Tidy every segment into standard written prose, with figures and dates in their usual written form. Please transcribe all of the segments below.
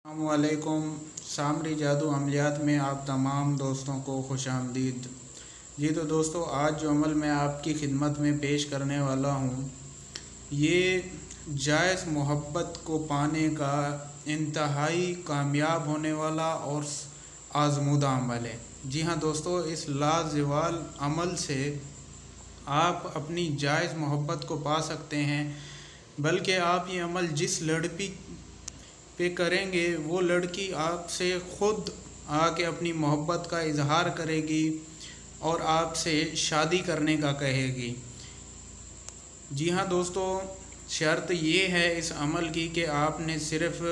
अस्सलामुअलैकुम। सामरी जादू अमलियात में आप तमाम दोस्तों को खुशामदीद। जी तो दोस्तों, आज जो अमल मैं आपकी खिदमत में पेश करने वाला हूँ, ये जायज़ मोहब्बत को पाने का इंतहाई कामयाब होने वाला और आज़मूदा अमल है। जी हाँ दोस्तों, इस लाज़वाल अमल से आप अपनी जायज़ मोहब्बत को पा सकते हैं। बल्कि आप ये अमल जिस लड़की पे करेंगे वो लड़की आपसे ख़ुद आके अपनी मोहब्बत का इजहार करेगी और आपसे शादी करने का कहेगी। जी हाँ दोस्तों, शर्त ये है इस अमल की कि आपने सिर्फ़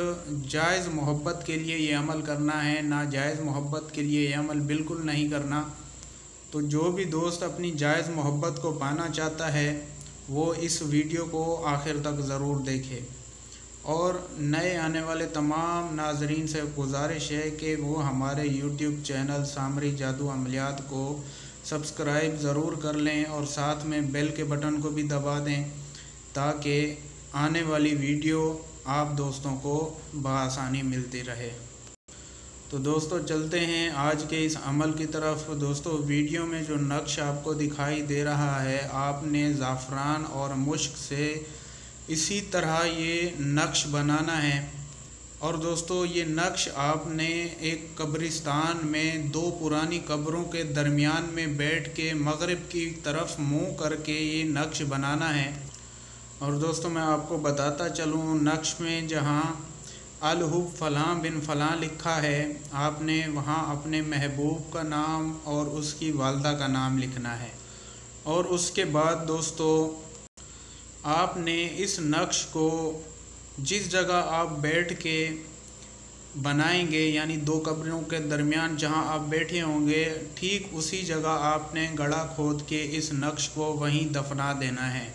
जायज़ मोहब्बत के लिए ये अमल करना है, नाजायज़ मोहब्बत के लिए ये अमल बिल्कुल नहीं करना। तो जो भी दोस्त अपनी जायज़ मोहब्बत को पाना चाहता है वो इस वीडियो को आखिर तक ज़रूर देखे। और नए आने वाले तमाम नाजरीन से गुजारिश है कि वो हमारे YouTube चैनल सामरी जादू अमलियात को सब्सक्राइब ज़रूर कर लें और साथ में बेल के बटन को भी दबा दें ताकि आने वाली वीडियो आप दोस्तों को बआसानी मिलती रहे। तो दोस्तों चलते हैं आज के इस अमल की तरफ। दोस्तों, वीडियो में जो नक्श आपको दिखाई दे रहा है, आपने ज़ाफ़रान और मुश्क से इसी तरह ये नक्श बनाना है। और दोस्तों, ये नक्श आपने एक कब्रिस्तान में दो पुरानी कब्रों के दरमियान में बैठ के मगरिब की तरफ मुँह करके ये नक्श बनाना है। और दोस्तों, मैं आपको बताता चलूँ, नक्श में जहाँ अलहुब फ़लाँ बिन फ़लाँ लिखा है, आपने वहाँ अपने महबूब का नाम और उसकी वालदा का नाम लिखना है। और उसके बाद दोस्तों, आपने इस नक्श को जिस जगह आप बैठ के बनाएंगे, यानी दो कब्रों के दरमियान जहां आप बैठे होंगे, ठीक उसी जगह आपने गड़ा खोद के इस नक्श को वहीं दफना देना है।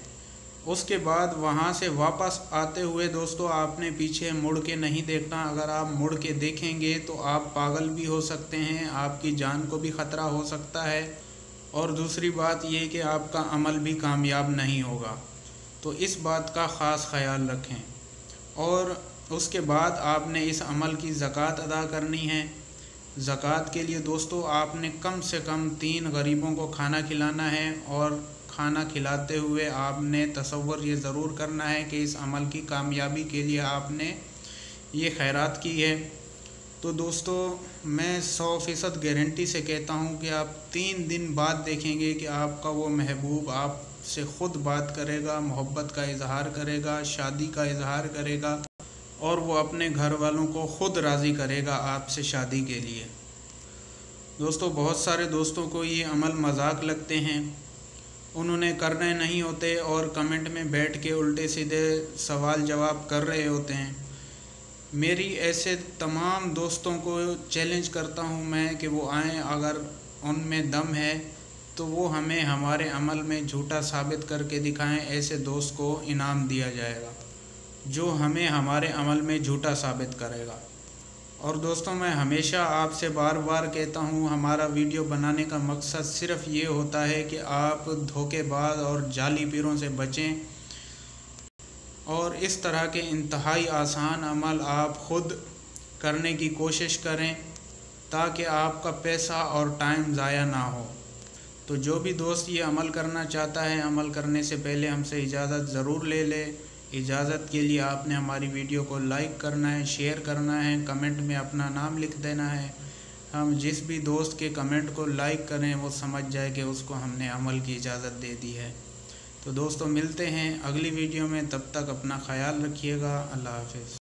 उसके बाद वहां से वापस आते हुए दोस्तों, आपने पीछे मुड़ के नहीं देखना। अगर आप मुड़ के देखेंगे तो आप पागल भी हो सकते हैं, आपकी जान को भी ख़तरा हो सकता है और दूसरी बात ये कि आपका अमल भी कामयाब नहीं होगा। तो इस बात का ख़ास ख्याल रखें। और उसके बाद आपने इस अमल की ज़कात अदा करनी है। ज़कात के लिए दोस्तों, आपने कम से कम 3 गरीबों को खाना खिलाना है। और खाना खिलाते हुए आपने तसव्वुर ये ज़रूर करना है कि इस अमल की कामयाबी के लिए आपने ये खैरात की है। तो दोस्तों, मैं 100% गारंटी से कहता हूँ कि आप 3 दिन बाद देखेंगे कि आपका वो महबूब आपसे ख़ुद बात करेगा, मोहब्बत का इजहार करेगा, शादी का इजहार करेगा और वो अपने घर वालों को ख़ुद राज़ी करेगा आपसे शादी के लिए। दोस्तों, बहुत सारे दोस्तों को ये अमल मजाक लगते हैं, उन्होंने करने नहीं होते और कमेंट में बैठ के उल्टे सीधे सवाल जवाब कर रहे होते हैं। मेरी ऐसे तमाम दोस्तों को चैलेंज करता हूँ मैं कि वो आएँ, अगर उनमें दम है तो वो हमें हमारे अमल में झूठा साबित करके दिखाएं। ऐसे दोस्त को इनाम दिया जाएगा जो हमें हमारे अमल में झूठा साबित करेगा। और दोस्तों, मैं हमेशा आपसे बार बार कहता हूँ, हमारा वीडियो बनाने का मकसद सिर्फ़ ये होता है कि आप धोखेबाज और जाली पीरों से बचें और इस तरह के इंतहाई आसान अमल आप ख़ुद करने की कोशिश करें ताकि आपका पैसा और टाइम ज़ाया ना हो। तो जो भी दोस्त ये अमल करना चाहता है, अमल करने से पहले हमसे इजाज़त ज़रूर ले ले। इजाज़त के लिए आपने हमारी वीडियो को लाइक करना है, शेयर करना है, कमेंट में अपना नाम लिख देना है। हम जिस भी दोस्त के कमेंट को लाइक करें वो समझ जाए कि उसको हमने अमल की इजाज़त दे दी है। तो दोस्तों, मिलते हैं अगली वीडियो में, तब तक अपना ख्याल रखिएगा। अल्लाह हाफ़िज़।